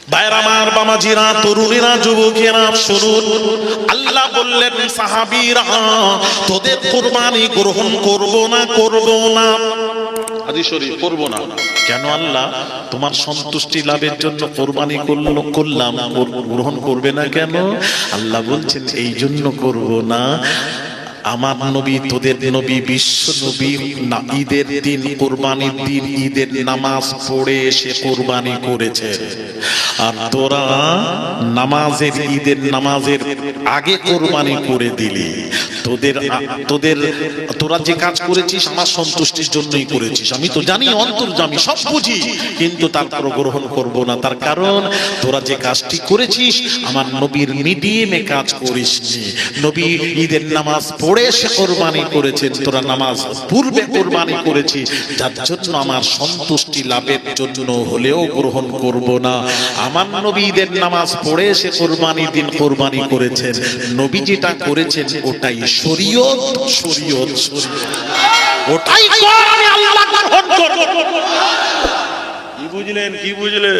ভাইরা আমার, বামাজিরা, তরুণীরা, যুবকেরা শুনুন, আল্লাহ বললেন সাহাবীরা তোদের কুরবানি গ্রহণ করব না, করব না। হাদিস শরীফ, করব না কেন? আল্লাহ তোমার সন্তুষ্টি লাভের জন্য কুরবানি করলাম, গ্রহণ করবে না কেন? আল্লাহ বলছেন এই জন্য করব না, আমার নবী, তোদের নবী, বিশ্ব নবী ঈদের দিন, কুরবানির দিন ঈদের নামাজ পড়ে এসে কুরবানি করেছে, আর তোরা নামাজের, ঈদের নামাজের আগে কুরবানি করে দিলি। তোরা যে কাজ করেছিস আমার সন্তুষ্টির জন্যই করেছিস, আমি তো জানি, অন্তর্যামী, সব বুঝি, কিন্তু তারপর গ্রহণ করব না। তার কারণ তোরা যে কাজটি করেছিস আমার নবীর মিডিয়ামে কাজ করিসনি। নবী ঈদের নামাজ পড়ে সে কুরবানি করেছেন, তোরা নামাজ পূর্বে কুরবানি করেছিস, যার জন্য আমার সন্তুষ্টি লাভের জন্য হলেও গ্রহণ করব না। আমার নবী ঈদের নামাজ পড়ে সে কুরবানির দিন কুরবানি করেছেন, নবী যেটা করেছেন ওটাই শরীয়ত, শরীয়ত, ওটাই কর, আমি আল্লাহ গ্রহণ করব। কি বুঝলেন? কি বুঝলেন?